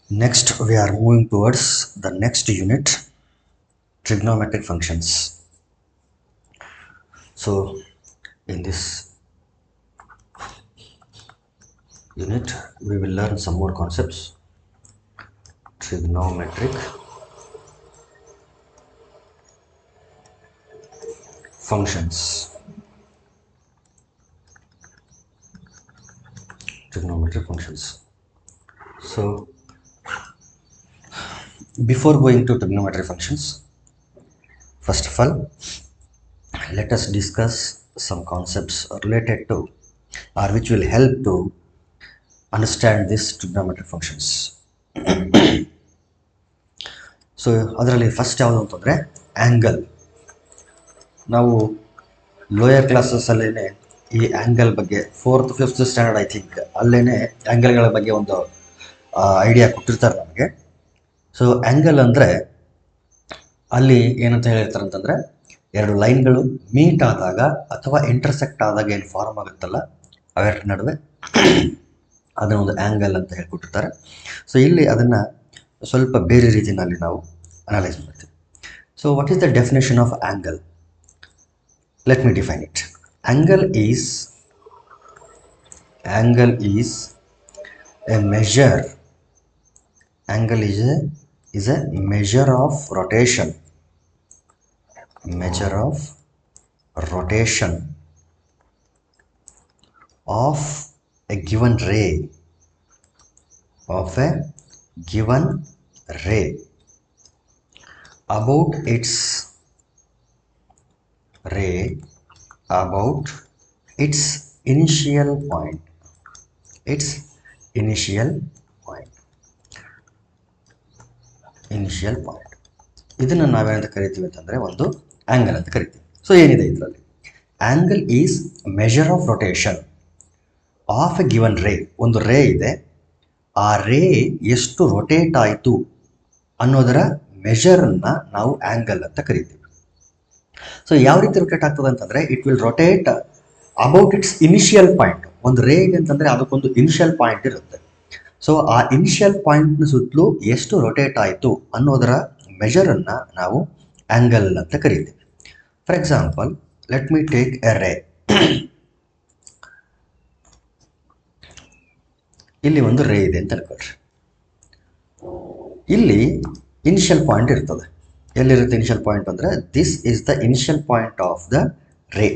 Next, we are moving towards the next unit, trigonometric functions. So, in this unit, we will learn some more concepts. Trigonometric functions. Trigonometric functions. So, before going to trigonometric functions, first of all, let us discuss some concepts related to or which will help to understand these trigonometric functions. So ಅದರಲ್ಲಿ first ಯಾವುದು ಅಂತಂದರೆ angle. ನಾವು lower ಕ್ಲಾಸಸ್ಸಲ್ಲೇ ಈ angle ಬಗ್ಗೆ 4th 5th standard I think ಅಲ್ಲೇ ಆ್ಯಂಗಲ್ಗಳ ಬಗ್ಗೆ ಒಂದು idea ಕೊಟ್ಟಿರ್ತಾರೆ ನಮಗೆ. ಸೊ ಆ್ಯಂಗಲ್ ಅಂದರೆ ಅಲ್ಲಿ ಏನಂತ ಹೇಳಿರ್ತಾರೆ ಅಂತಂದರೆ ಎರಡು ಲೈನ್ಗಳು ಮೀಟ್ ಆದಾಗ ಅಥವಾ ಇಂಟರ್ಸೆಕ್ಟ್ ಆದಾಗ ಏನು ಫಾರ್ಮ್ ಆಗುತ್ತಲ್ಲ ಅವೆರಡರ ನಡುವೆ ಅದನ್ನು ಒಂದು ಆ್ಯಂಗಲ್ ಅಂತ ಹೇಳ್ಕೊಟ್ಟಿರ್ತಾರೆ. ಸೊ ಇಲ್ಲಿ ಅದನ್ನು ಸ್ವಲ್ಪ ಬೇರೆ ರೀತಿಯಲ್ಲಿ ನಾವು ಅನಲೈಸ್ ಮಾಡ್ತೀವಿ. So what is the definition of angle? Let me define it. Angle is a measure. Angle is a measure of rotation. Measure of rotation of a given ray. Of a given ray about its initial point. ಇದನ್ನು ನಾವೇನಂತ ಕರಿತೀವಿ ಅಂತಂದರೆ ಒಂದು angle ಅಂತ ಕರಿತೀವಿ. So ಏನಿದೆ ಇದರಲ್ಲಿ? Angle is measure of rotation of A given ರೇ. ಒಂದು ರೇ ಇದೆ, ಆ ರೇ ಎಷ್ಟು ರೊಟೇಟ್ ಆಯಿತು ಅನ್ನೋದರ ಮೆಷರನ್ನು ನಾವು ಆ್ಯಂಗಲ್ ಅಂತ ಕರಿತೀವಿ. ಸೊ ಯಾವ ರೀತಿ ರೊಟೇಟ್ ಆಗ್ತದೆ ಅಂತಂದರೆ it will rotate about its initial point. ಒಂದು ರೇ ಇದೆ ಅಂತಂದರೆ ಅದಕ್ಕೊಂದು ಇನಿಷಿಯಲ್ ಪಾಯಿಂಟ್ ಇರುತ್ತೆ. ಸೊ ಆ ಇನಿಷಿಯಲ್ ಪಾಯಿಂಟ್ನ ಸುತ್ತಲೂ ಎಷ್ಟು ರೊಟೇಟ್ ಆಯಿತು ಅನ್ನೋದರ ಮೆಷರನ್ನು ನಾವು ಆ್ಯಂಗಲ್ ಅಂತ ಕರಿತೀವಿ. For example, let me take A ರೇ. ಇಲ್ಲಿ ಒಂದು ರೇ ಇದೆ ಅಂತ ಅನ್ಕೊಳ್ರಿ. ಇಲ್ಲಿ ಇನಿಷಿಯಲ್ ಪಾಯಿಂಟ್ ಇರ್ತದೆ. ಎಲ್ಲಿರುತ್ತೆ ಇನಿಷಿಯಲ್ ಪಾಯಿಂಟ್ ಅಂದರೆ this is the initial point of the ray.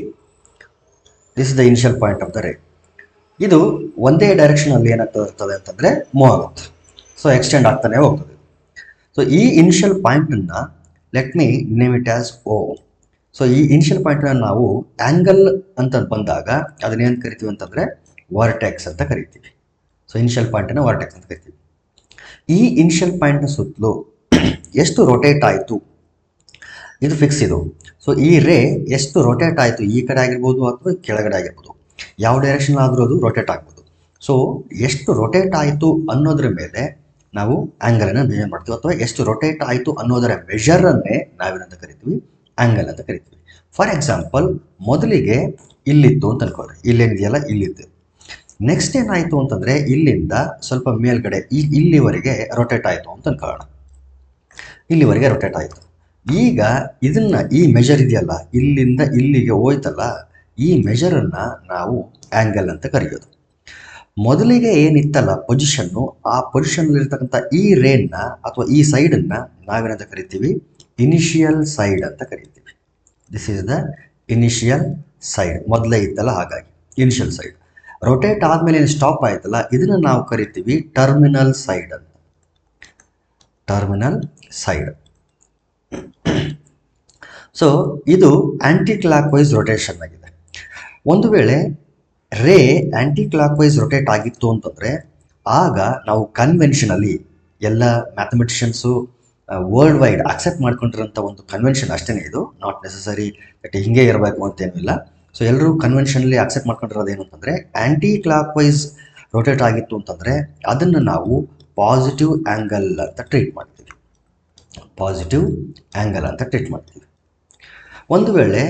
ಇದು ಒಂದೇ ಡೈರೆಕ್ಷನಲ್ಲಿ ಏನಾಗ್ತದೆ ಅಂತಂದರೆ ಮೂವ್ ಆಗುತ್ತೆ. ಸೊ ಎಕ್ಸ್ಟೆಂಡ್ ಆಗ್ತಾನೆ ಹೋಗ್ತದೆ. ಸೊ ಈ ಇನಿಷಿಯಲ್ ಪಾಯಿಂಟನ್ನು let me name it as O. So ಈ ಇನಿಷಿಯಲ್ ಪಾಯಿಂಟನ್ನು ನಾವು ಆ್ಯಂಗಲ್ ಅಂತ ಬಂದಾಗ ಅದನ್ನೇನು ಕರಿತೀವಿ ಅಂತಂದರೆ ವರ್ಟೆಕ್ಸ್ ಅಂತ ಕರಿತೀವಿ. ಸೊ ಇನಿಷಿಯಲ್ ಪಾಯಿಂಟನ್ನು ವರ್ಟೆಕ್ಸ್ ಅಂತ ಕರಿತೀವಿ. ಈ ಇನಿಷಿಯಲ್ ಪಾಯಿಂಟ್ನ ಸುತ್ತಲೂ ಎಷ್ಟು ರೊಟೇಟ್ ಆಯಿತು ಇದು ಫಿಕ್ಸ್ ಇದು. ಸೊ ಈ ರೇ ಎಷ್ಟು ರೊಟೇಟ್ ಆಯಿತು, ಈ ಕಡೆ ಆಗಿರ್ಬೋದು ಅಥವಾ ಕೆಳಗಡೆ ಆಗಿರ್ಬೋದು, ಯಾವ ಡೈರೆಕ್ಷನ್ ಆದರೂ ಅದು ರೊಟೇಟ್ ಆಗ್ಬೋದು. ಸೊ ಎಷ್ಟು ರೊಟೇಟ್ ಆಯಿತು ಅನ್ನೋದ್ರ ಮೇಲೆ ನಾವು ಆ್ಯಂಗಲನ್ನು ಮೆಜರ್ ಮಾಡ್ತೀವಿ, ಅಥವಾ ಎಷ್ಟು ರೊಟೇಟ್ ಆಯಿತು ಅನ್ನೋದರ ಮೆಷರನ್ನೇ ನಾವೇನಂತ ಕರಿತೀವಿ, ಆ್ಯಂಗಲ್ ಅಂತ ಕರಿತೀವಿ. ಫಾರ್ ಎಕ್ಸಾಂಪಲ್, ಮೊದಲಿಗೆ ಇಲ್ಲಿತ್ತು ಅಂತ ಅನ್ಕೊಳ್ಳಿ, ಇಲ್ಲೇನಿದೆಯಲ್ಲ ಇಲ್ಲಿತ್ತು. ನೆಕ್ಸ್ಟ್ ಏನಾಯಿತು ಅಂತಂದರೆ ಇಲ್ಲಿಂದ ಸ್ವಲ್ಪ ಮೇಲ್ಗಡೆ ಇಲ್ಲಿವರೆಗೆ ರೊಟೇಟ್ ಆಯಿತು ಅಂತ ಅನ್ಕೊಳ್ಳೋಣ. ಇಲ್ಲಿವರೆಗೆ ರೊಟೇಟ್ ಆಯಿತು. ಈಗ ಇದನ್ನು ಈ ಮೆಷರ್ ಇದೆಯಲ್ಲ, ಇಲ್ಲಿಂದ ಇಲ್ಲಿಗೆ ಹೋಯ್ತಲ್ಲ, ಈ ಮೆಷರನ್ನು ನಾವು ಆ್ಯಂಗಲ್ ಅಂತ ಕರೆಯೋದು. ಮೊದಲಿಗೆ ಏನಿತ್ತಲ್ಲ ಪೊಸಿಷನ್ನು, ಆ ಪೊಸಿಷನ್ನಲ್ಲಿರ್ತಕ್ಕಂಥ ಈ ರೇನ್ನ ಅಥವಾ ಈ ಸೈಡನ್ನು ನಾವೇನಂತ ಕರಿತೀವಿ, ಇನಿಷಿಯಲ್ ಸೈಡ್ ಅಂತ ಕರಿತೀವಿ. This is the initial side. ಮೊದಲೇ ಇತ್ತಲ್ಲ, ಹಾಗಾಗಿ ಇನಿಷಿಯಲ್ ಸೈಡ್. ರೊಟೇಟ್ ಆದಮೇಲೆ ಏನು ಸ್ಟಾಪ್ ಆಯ್ತಲ್ಲ, ಇದನ್ನು ನಾವು ಕರಿತೀವಿ ಟರ್ಮಿನಲ್ ಸೈಡ್ ಅಂತ. Terminal side. ಸೊ ಇದು ಆ್ಯಂಟಿ ಕ್ಲಾಕ್ ವೈಸ್ ರೊಟೇಷನ್ ಆಗಿದೆ. ಒಂದು ವೇಳೆ ರೇ ಆ್ಯಂಟಿ ಕ್ಲಾಕ್ ವೈಸ್ ರೊಟೇಟ್ ಆಗಿತ್ತು ಅಂತಂದರೆ ಆಗ ನಾವು ಕನ್ವೆನ್ಷನಲ್ಲಿ ಎಲ್ಲ ಮ್ಯಾಥಮೆಟಿಷಿಯನ್ಸು ವರ್ಲ್ಡ್ ವೈಡ್ ಅಕ್ಸೆಪ್ಟ್ ಮಾಡ್ಕೊಂಡಿರೋಂಥ ಒಂದು ಕನ್ವೆನ್ಷನ್ ಅಷ್ಟೇ ಇದು. ನಾಟ್ ನೆಸಸರಿ ದಟ್ ಹಿಂಗೆ ಇರಬೇಕು ಅಂತೇನೂ ಇಲ್ಲ. ಸೊ ಎಲ್ಲರೂ ಕನ್ವೆನ್ಷನಲ್ಲಿ ಅಕ್ಸೆಪ್ಟ್ ಮಾಡ್ಕೊಂಡಿರೋದು ಏನು ಅಂತಂದರೆ, ಆ್ಯಂಟಿ ಕ್ಲಾಕ್ ವೈಸ್ ರೊಟೇಟ್ ಆಗಿತ್ತು ಅಂತಂದರೆ ಅದನ್ನು ನಾವು ಪಾಸಿಟಿವ್ ಆ್ಯಂಗಲ್ ಅಂತ ಟ್ರೀಟ್ ಮಾಡ್ತೀವಿ. ಒಂದು ವೇಳೆ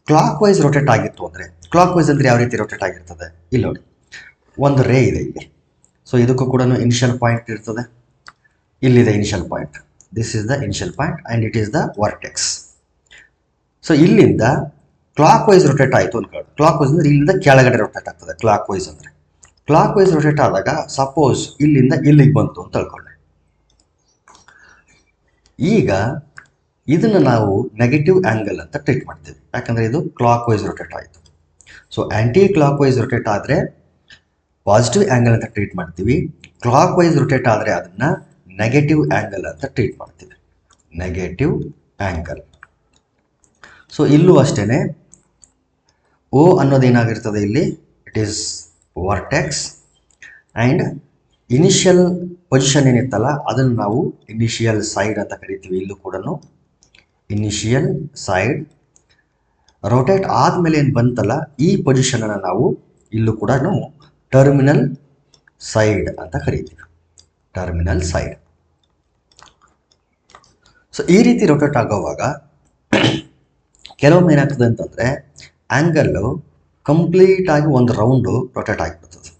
ಕ್ಲಾಕ್ ವೈಸ್ ರೊಟೇಟ್ ಆಗಿತ್ತು ಅಂದರೆ, ಕ್ಲಾಕ್ ವೈಸ್ ಅಂದರೆ ಯಾವ ರೀತಿ ರೊಟೇಟ್ ಆಗಿರ್ತದೆ, ಇಲ್ಲಿ ನೋಡಿ ಒಂದು ರೇ ಇದೆ ಇಲ್ಲಿ. ಸೊ ಇದಕ್ಕೂ ಕೂಡ ಇನಿಷಿಯಲ್ ಪಾಯಿಂಟ್ ಇರ್ತದೆ. ಇಲ್ಲಿದೆ initial point. This is the initial point and it is the vertex. So ಇಲ್ಲಿಂದ ಕ್ಲಾಕ್ ವೈಸ್ ರೊಟೇಟ್ ಆಯಿತು ಅನ್ಕೊಳ್ಳಿ. ಕ್ಲಾಕ್ ವೈಸ್ ಅಂದರೆ ಇಲ್ಲಿಂದ ಕೆಳಗಡೆ ರೊಟೇಟ್ ಆಗ್ತದೆ. ಕ್ಲಾಕ್ ವೈಸ್ ಅಂದರೆ ಕ್ಲಾಕ್ ವೈಸ್ ರೊಟೇಟ್ ಆದಾಗ ಸಪೋಸ್ ಇಲ್ಲಿಂದ ಇಲ್ಲಿಗೆ ಬಂತು ಅಂತ ತಿಳ್ಕೊಳ್ಳಿ. ಈಗ ಇದನ್ನು ನಾವು ನೆಗೆಟಿವ್ ಆ್ಯಂಗಲ್ ಅಂತ ಟ್ರೀಟ್ ಮಾಡ್ತೀವಿ, ಯಾಕಂದರೆ ಇದು ಕ್ಲಾಕ್ ವೈಸ್ ರೊಟೇಟ್ ಆಯಿತು. ಸೊ ಆ್ಯಂಟಿ ಕ್ಲಾಕ್ ವೈಸ್ ರೊಟೇಟ್ ಆದರೆ ಪಾಸಿಟಿವ್ ಆ್ಯಂಗಲ್ ಅಂತ ಟ್ರೀಟ್ ಮಾಡ್ತೀವಿ. ಕ್ಲಾಕ್ ವೈಸ್ ರೊಟೇಟ್ ಆದರೆ ಅದನ್ನು ನೆಗೆಟಿವ್ ಆ್ಯಂಗಲ್ ಅಂತ ಟ್ರೀಟ್ ಮಾಡ್ತೀವಿ, ನೆಗೆಟಿವ್ ಆ್ಯಂಗಲ್. ಸೊ ಇಲ್ಲೂ ಅಷ್ಟೇ ಓ ಅನ್ನೋದೇನಾಗಿರ್ತದೆ ಇಲ್ಲಿ, it is vertex and initial position ಏನಿತ್ತಲ್ಲ ಅದನ್ನು ನಾವು ಇನಿಷಿಯಲ್ ಸೈಡ್ ಅಂತ ಕರಿತೀವಿ. ಇಲ್ಲೂ ಕೂಡ ಇನಿಷಿಯಲ್ ಸೈಡ್. ರೊಟೇಟ್ ಆದಮೇಲೆ ಏನು ಬಂತಲ್ಲ ಈ ಪೊಸಿಷನನ್ನು ನಾವು ಇಲ್ಲೂ ಕೂಡ ಟರ್ಮಿನಲ್ ಸೈಡ್ ಅಂತ ಕರಿತೀವಿ, ಟರ್ಮಿನಲ್ ಸೈಡ್. ಸೊ ಈ ರೀತಿ ರೊಟೇಟ್ ಆಗೋವಾಗ ಕೆಲವೊಮ್ಮೆ ಏನಾಗ್ತದೆ ಅಂತಂದರೆ ಆ್ಯಂಗಲ್ಲು ಕಂಪ್ಲೀಟಾಗಿ ಒಂದು ರೌಂಡು ರೊಟೇಟ್ ಆಗಿಬಿಡ್ತದೆ.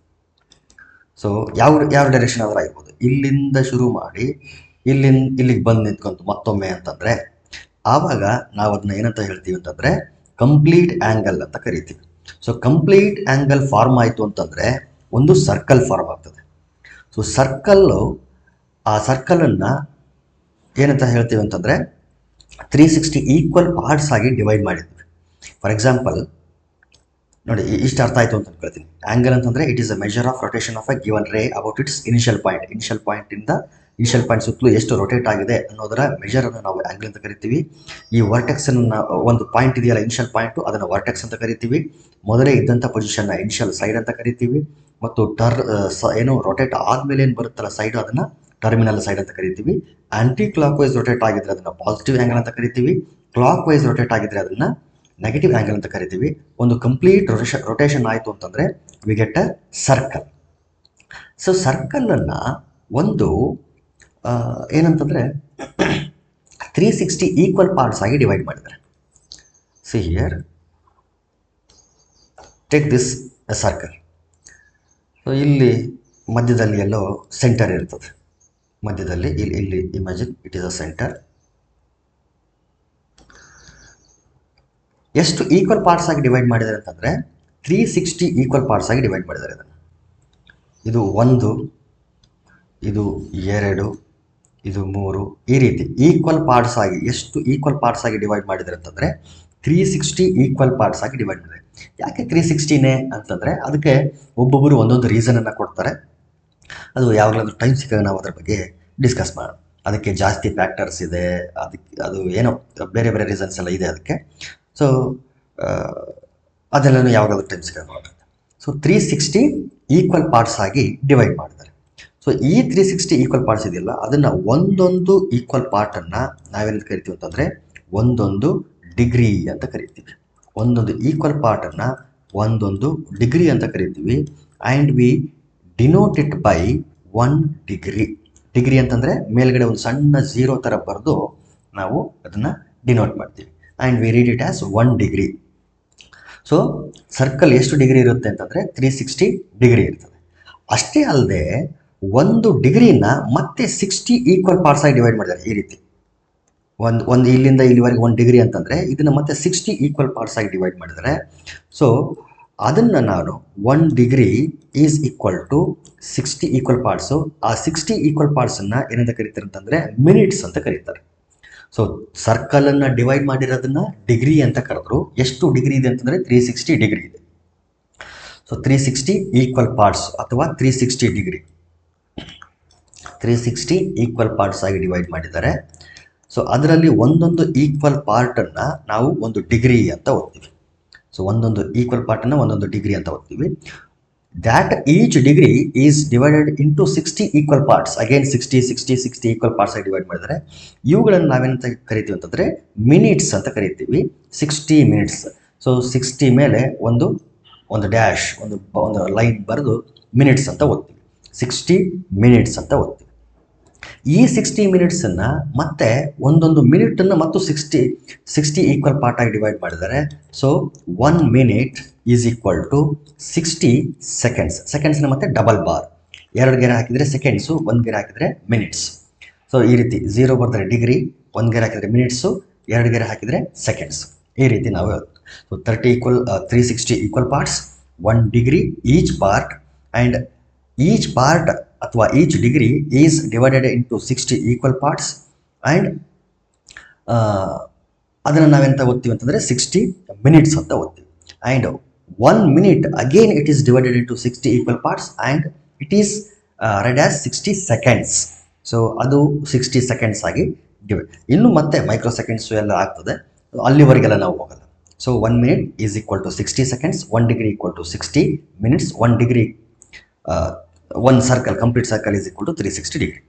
ಸೊ ಯಾವ ಡೈರೆಕ್ಷನ್ ಆದರೂ ಆಗ್ಬೋದು. ಇಲ್ಲಿಂದ ಶುರು ಮಾಡಿ ಇಲ್ಲಿಗೆ ಬಂದು ನಿಂತ್ಕೊಂತು ಮತ್ತೊಮ್ಮೆ ಅಂತಂದರೆ ಆವಾಗ ನಾವು ಅದನ್ನ ಏನಂತ ಹೇಳ್ತೀವಿ ಅಂತಂದರೆ ಕಂಪ್ಲೀಟ್ ಆ್ಯಂಗಲ್ ಅಂತ ಕರಿತೀವಿ. ಸೊ ಕಂಪ್ಲೀಟ್ ಆ್ಯಂಗಲ್ ಫಾರ್ಮ್ ಆಯಿತು ಅಂತಂದರೆ ಒಂದು ಸರ್ಕಲ್ ಫಾರ್ಮ್ ಆಗ್ತದೆ. ಸೊ ಆ ಸರ್ಕಲನ್ನು ಏನಂತ ಹೇಳ್ತೀವಿ ಅಂತಂದರೆ 360 ಈಕ್ವಲ್ ಪಾರ್ಟ್ಸ್ ಆಗಿ ಡಿವೈಡ್ ಮಾಡಿದ್ವಿ. ಫಾರ್ ಎಕ್ಸಾಂಪಲ್ ನೋಡಿ, ಇಷ್ಟು ಅರ್ಥ ಆಯಿತು ಅಂತ ಅನ್ಕೊಳ್ತೀನಿ. ಆ್ಯಂಗಲ್ ಅಂತಂದರೆ it is a measure of rotation of a given ray about its initial point. Initial point ಸುತ್ತಲೂ ಎಷ್ಟು ರೊಟೇಟ್ ಆಗಿದೆ ಅನ್ನೋದರ ಮೆಜರನ್ನು ನಾವು ಆ್ಯಂಗಲ್ ಅಂತ ಕರಿತೀವಿ. ಈ ವರ್ಟೆಕ್ಸನ್ನು ಒಂದು ಪಾಯಿಂಟ್ ಇದೆಯಲ್ಲ ಇನಿಷಿಯಲ್ ಪಾಯಿಂಟು, ಅದನ್ನು ವರ್ಟೆಕ್ಸ್ ಅಂತ ಕರಿತೀವಿ. ಮೊದಲೇ ಇದ್ದಂಥ ಪೊಸಿಷನ್ನ ಇನಿಷಿಯಲ್ ಸೈಡ್ ಅಂತ ಕರಿತೀವಿ. ಮತ್ತು ಏನು ರೊಟೇಟ್ ಆದಮೇಲೆ ಏನು ಬರುತ್ತಲ್ಲ ಸೈಡು, ಅದನ್ನು ಟರ್ಮಿನಲ್ ಸೈಡ್ ಅಂತ ಕರಿತೀವಿ. ಆ್ಯಂಟಿ ಕ್ಲಾಕ್ ವೈಸ್ ರೊಟೇಟ್ ಆಗಿದ್ರೆ ಅದನ್ನು ಪಾಸಿಟಿವ್ ಆ್ಯಂಗಲ್ ಅಂತ ಕರಿತೀವಿ. ಕ್ಲಾಕ್ ವೈಸ್ ರೊಟೇಟ್ ಆಗಿದ್ರೆ ಅದನ್ನು ನೆಗೆಟಿವ್ ಆ್ಯಂಗಲ್ ಅಂತ ಕರಿತೀವಿ. ಒಂದು ಕಂಪ್ಲೀಟ್ ರೊಟೇಷನ್ ಆಯಿತು ಅಂತಂದರೆ we get a circle. So ಸರ್ಕಲನ್ನು ಒಂದು ಏನಂತಂದರೆ 360 ಈಕ್ವಲ್ ಪಾರ್ಟ್ಸ್ ಆಗಿ ಡಿವೈಡ್ ಮಾಡಿದ್ದಾರೆ. See here, take this a circle. So ಇಲ್ಲಿ ಮಧ್ಯದಲ್ಲಿ ಎಲ್ಲೋ ಸೆಂಟರ್ ಇರ್ತದೆ. ಮಧ್ಯದಲ್ಲಿ ಇಲ್ಲಿ imagine it is a centre. ಎಷ್ಟು ಈಕ್ವಲ್ ಪಾರ್ಟ್ಸ್ ಆಗಿ ಡಿವೈಡ್ ಮಾಡಿದ್ದಾರೆ ಅಂತಂದರೆ 360 ಈಕ್ವಲ್ ಪಾರ್ಟ್ಸ್ ಆಗಿ ಡಿವೈಡ್ ಮಾಡಿದ್ದಾರೆ. ಇದನ್ನು ಇದು 1, ಇದು 2, ಇದು 3, ಈ ರೀತಿ ಈಕ್ವಲ್ ಪಾರ್ಟ್ಸ್ ಆಗಿ ಎಷ್ಟು ಈಕ್ವಲ್ ಪಾರ್ಟ್ಸ್ ಆಗಿ ಡಿವೈಡ್ ಮಾಡಿದ್ದಾರೆ ಅಂತಂದರೆ 360 ಈಕ್ವಲ್ ಪಾರ್ಟ್ಸ್ ಆಗಿ ಡಿವೈಡ್ ಮಾಡಿದ್ದಾರೆ. ಯಾಕೆ 360ನೇ ಅಂತಂದರೆ ಅದಕ್ಕೆ ಒಬ್ಬೊಬ್ಬರು ಒಂದೊಂದು ರೀಸನನ್ನು ಕೊಡ್ತಾರೆ. ಅದು ಯಾವಾಗಲಾದ್ರೂ ಟೈಮ್ ಸಿಕ್ಕಾಗ ನಾವು ಅದರ ಬಗ್ಗೆ ಡಿಸ್ಕಸ್ ಮಾಡೋಣ. ಅದಕ್ಕೆ ಜಾಸ್ತಿ ಫ್ಯಾಕ್ಟರ್ಸ್ ಇದೆ, ಅದು ಏನೋ ಬೇರೆ ಬೇರೆ ರೀಸನ್ಸ್ ಎಲ್ಲ ಇದೆ ಅದಕ್ಕೆ. ಸೊ ಅದೆಲ್ಲನೂ ಯಾವಾಗಾದ್ರೂ ಟೈಮ್ ಸಿಕ್ಕಾಗ ಮಾಡೋಣ. ಸೊ 360 ಈಕ್ವಲ್ ಪಾರ್ಟ್ಸ್ ಆಗಿ ಡಿವೈಡ್ ಮಾಡಿದ್ದಾರೆ. ಸೊ ಈ 360 ಈಕ್ವಲ್ ಪಾರ್ಟ್ಸ್ ಇದೆಯಲ್ಲ ಅದನ್ನು ಒಂದೊಂದು ಈಕ್ವಲ್ ಪಾರ್ಟನ್ನು ನಾವೇನು ಕರಿತೀವಿ ಅಂತಂದರೆ ಒಂದೊಂದು ಡಿಗ್ರಿ ಅಂತ ಕರಿತೀವಿ. ಒಂದೊಂದು ಈಕ್ವಲ್ ಪಾರ್ಟನ್ನು ಒಂದೊಂದು ಡಿಗ್ರಿ ಅಂತ ಕರಿತೀವಿ. And we denote it by 1 degree. Degree ಅಂತಂದರೆ ಮೇಲ್ಗಡೆ ಒಂದು ಸಣ್ಣ 0 ಥರ ಬರೆದು ನಾವು ಅದನ್ನು ಡಿನೋಟ್ ಮಾಡ್ತೀವಿ. And we read it as 1 degree. So circle ಎಷ್ಟು ಡಿಗ್ರಿ ಇರುತ್ತೆ ಅಂತಂದರೆ 360 ಡಿಗ್ರಿ ಇರ್ತದೆ. ಅಷ್ಟೇ ಅಲ್ಲದೆ ಒಂದು ಡಿಗ್ರಿನ ಮತ್ತೆ 60 ಈಕ್ವಲ್ ಪಾರ್ಟ್ಸ್ ಆಗಿ ಡಿವೈಡ್ ಮಾಡಿದ್ದಾರೆ. ಈ ರೀತಿ ಒಂದು ಇಲ್ಲಿಂದ ಇಲ್ಲಿವರೆಗೆ 1 ಡಿಗ್ರಿ ಅಂತಂದರೆ ಇದನ್ನು ಮತ್ತೆ 60 ಈಕ್ವಲ್ ಪಾರ್ಟ್ಸ್ ಆಗಿ ಡಿವೈಡ್ ಮಾಡಿದ್ದಾರೆ. ಸೊ ಅದನ್ನು ನಾನು 1 degree is equal to 60 equal parts. ಆ 60 ಈಕ್ವಲ್ ಪಾರ್ಟ್ಸನ್ನು ಏನಂತ ಕರೀತಾರೆ ಅಂತಂದರೆ ಮಿನಿಟ್ಸ್ ಅಂತ ಕರೀತಾರೆ. ಸೊ ಸರ್ಕಲನ್ನು ಡಿವೈಡ್ ಮಾಡಿರೋದನ್ನು ಡಿಗ್ರಿ ಅಂತ ಕರೆದ್ರು. ಎಷ್ಟು ಡಿಗ್ರಿ ಇದೆ ಅಂತಂದರೆ 360 ಡಿಗ್ರಿ ಇದೆ. ಸೊ 360 ಈಕ್ವಲ್ ಪಾರ್ಟ್ಸ್ ಅಥವಾ 360 ಡಿಗ್ರಿ 360 ಈಕ್ವಲ್ ಪಾರ್ಟ್ಸ್ ಆಗಿ ಡಿವೈಡ್ ಮಾಡಿದ್ದಾರೆ. ಸೊ ಅದರಲ್ಲಿ ಒಂದೊಂದು ಈಕ್ವಲ್ ಪಾರ್ಟನ್ನು ನಾವು ಒಂದು ಡಿಗ್ರಿ ಅಂತ ಓದ್ತೀವಿ. ಸೊ ಒಂದೊಂದು ಈಕ್ವಲ್ ಪಾರ್ಟನ್ನು ಒಂದೊಂದು ಡಿಗ್ರಿ ಅಂತ ಓದ್ತೀವಿ. That each degree is divided into 60 equal parts. Again 60 equal parts ಆಗಿ ಡಿವೈಡ್ ಮಾಡಿದರೆ ಇವುಗಳನ್ನು ನಾವೇನಂತ ಕರಿತೀವಿ ಅಂತಂದರೆ ಮಿನಿಟ್ಸ್ ಅಂತ ಕರಿತೀವಿ. 60 ಮಿನಿಟ್ಸ್. ಸೊ 60 ಮೇಲೆ ಒಂದು ಡ್ಯಾಶ್ ಒಂದು ಲೈನ್ ಬರೆದು ಮಿನಿಟ್ಸ್ ಅಂತ ಓದ್ತೀವಿ. 60 ಮಿನಿಟ್ಸ್ ಅಂತ ಓದ್ತೀವಿ. ಈ 60 ಮಿನಿಟ್ಸನ್ನು ಮತ್ತೆ ಒಂದೊಂದು ಮಿನಿಟನ್ನು ಮತ್ತು 60 ಈಕ್ವಲ್ ಪಾರ್ಟ್ ಆಗಿ ಡಿವೈಡ್ ಮಾಡಿದ್ದಾರೆ. So 1 minute is equal to 60 seconds. ಸೆಕೆಂಡ್ಸ್ನ ಮತ್ತೆ ಡಬಲ್ ಬಾರ್, 2 ಗೆರೆ ಹಾಕಿದರೆ ಸೆಕೆಂಡ್ಸು, 1 ಗೆರೆ ಹಾಕಿದರೆ ಮಿನಿಟ್ಸ್. ಸೊ ಈ ರೀತಿ 0 ಬರೆದ್ರೆ ಡಿಗ್ರಿ, 1 ಗೆರೆ ಹಾಕಿದರೆ ಮಿನಿಟ್ಸು, 2 ಗೆರೆ ಹಾಕಿದರೆ ಸೆಕೆಂಡ್ಸ್. ಈ ರೀತಿ ನಾವು so 30 equal 360 equal parts, 1 degree each part, and each part ಅಥವಾ each degree is divided into 60 equal parts, and ಅದನ್ನು ನಾವೆಂತ ಓದ್ತೀವಿ ಅಂತಂದರೆ 60 ಮಿನಿಟ್ಸ್ ಅಂತ ಓದ್ತೀವಿ. And 1 minute again it is divided into 60 equal parts and it is read as 60 seconds. So ಅದು 60 seconds ಆಗಿ divide. ಇನ್ನು ಮತ್ತೆ ಮೈಕ್ರೋ ಸೆಕೆಂಡ್ಸು ಎಲ್ಲ ಆಗ್ತದೆ, ಅಲ್ಲಿವರೆಗೆಲ್ಲ ನಾವು ಹೋಗಲ್ಲ. So 1 minute is equal to 60 seconds, 1 degree equal to 60 minutes, 1 degree 1 circle complete circle is equal to 360 degree.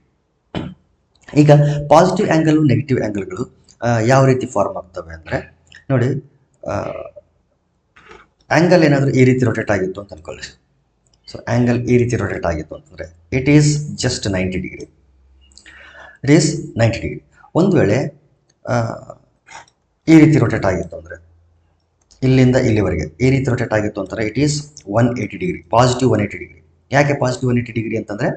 ಈಗ ಪಾಸಿಟಿವ್ ಆ್ಯಂಗಲು ನೆಗೆಟಿವ್ ಆ್ಯಂಗಲ್ಗಳು ಯಾವ ರೀತಿ ಫಾರ್ಮ್ ಆಗ್ತವೆ ಅಂದರೆ ನೋಡಿ, ಆ್ಯಂಗಲ್ ಏನಾದರೂ ಈ ರೀತಿ ರೊಟೇಟ್ ಆಗಿತ್ತು ಅಂತ ಅಂದ್ಕೊಳ್ಳಿ. ಸೊ ಆ್ಯಂಗಲ್ ಈ ರೀತಿ ರೊಟೇಟ್ ಆಗಿತ್ತು ಅಂತಂದರೆ it is just 90 degree. It is 90 degree. ಒಂದು ವೇಳೆ ಈ ರೀತಿ ರೊಟೇಟ್ ಆಗಿತ್ತು ಅಂದರೆ ಇಲ್ಲಿಂದ ಇಲ್ಲಿವರೆಗೆ ಈ ರೀತಿ ರೊಟೇಟ್ ಆಗಿತ್ತು ಅಂತಂದರೆ it is 180 degree, positive 180 degree. ಯಾಕೆ ಪಾಸಿಟಿವ್ 180 ಡಿಗ್ರಿ ಅಂತಂದರೆ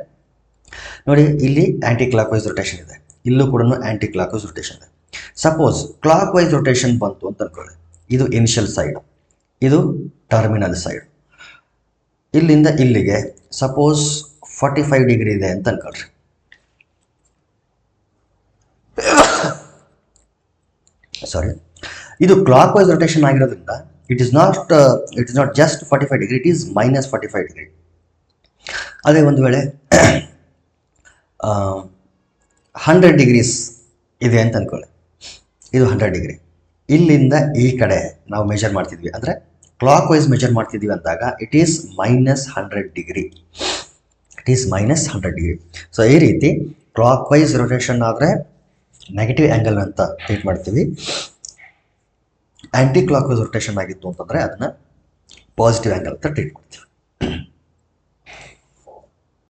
ನೋಡಿ, ಇಲ್ಲಿ ಆ್ಯಂಟಿ ಕ್ಲಾಕ್ ವೈಸ್ ರೊಟೇಷನ್ ಇದೆ, ಇಲ್ಲೂ ಕೂಡ ಆ್ಯಂಟಿ ಕ್ಲಾಕ್ ವೈಸ್ ರೊಟೇಷನ್ ಇದೆ. ಸಪೋಸ್ ಕ್ಲಾಕ್ ವೈಸ್ ರೊಟೇಷನ್ ಬಂತು ಅಂತ ಅಂದ್ಕೊಳ್ಳಿ, ಇದು ಇನಿಷಿಯಲ್ ಸೈಡ್, ಇದು ಟರ್ಮಿನಲ್ ಸೈಡ್. ಇಲ್ಲಿಂದ ಇಲ್ಲಿಗೆ ಸಪೋಸ್ 45 ಡಿಗ್ರಿ ಇದೆ ಅಂತ ಅನ್ಕೊಳ್ರಿ. ಸಾರಿ, ಇದು ಕ್ಲಾಕ್ ವೈಸ್ ರೊಟೇಷನ್ ಆಗಿರೋದ್ರಿಂದ it is not just 45 degree, it is minus 45 degree. ಅದೇ ಒಂದು ವೇಳೆ 100 ಡಿಗ್ರೀಸ್ ಇದೆ ಅಂತ ಅಂದ್ಕೊಳ್ಳಿ, ಇದು 100 ಡಿಗ್ರಿ. ಇಲ್ಲಿಂದ ಈ ಕಡೆ ನಾವು ಮೆಜರ್ ಮಾಡ್ತಿದ್ವಿ ಅಂದರೆ ಕ್ಲಾಕ್ ವೈಸ್ ಮೆಜರ್ ಮಾಡ್ತಿದ್ವಿ ಅಂದಾಗ it is minus 100 degree. It is minus 100 degree. So ಈ ರೀತಿ ಕ್ಲಾಕ್ ವೈಸ್ ರೊಟೇಷನ್ ಆದರೆ ನೆಗೆಟಿವ್ ಆ್ಯಂಗಲ್ ಅಂತ ಟ್ರೀಟ್ ಮಾಡ್ತೀವಿ. ಆ್ಯಂಟಿ ಕ್ಲಾಕ್ ವೈಸ್ ರೊಟೇಷನ್ ಆಗಿತ್ತು ಅಂತಂದರೆ ಅದನ್ನು ಪಾಸಿಟಿವ್ ಆ್ಯಂಗಲ್ ಅಂತ ಟ್ರೀಟ್ ಮಾಡ್ತೀವಿ.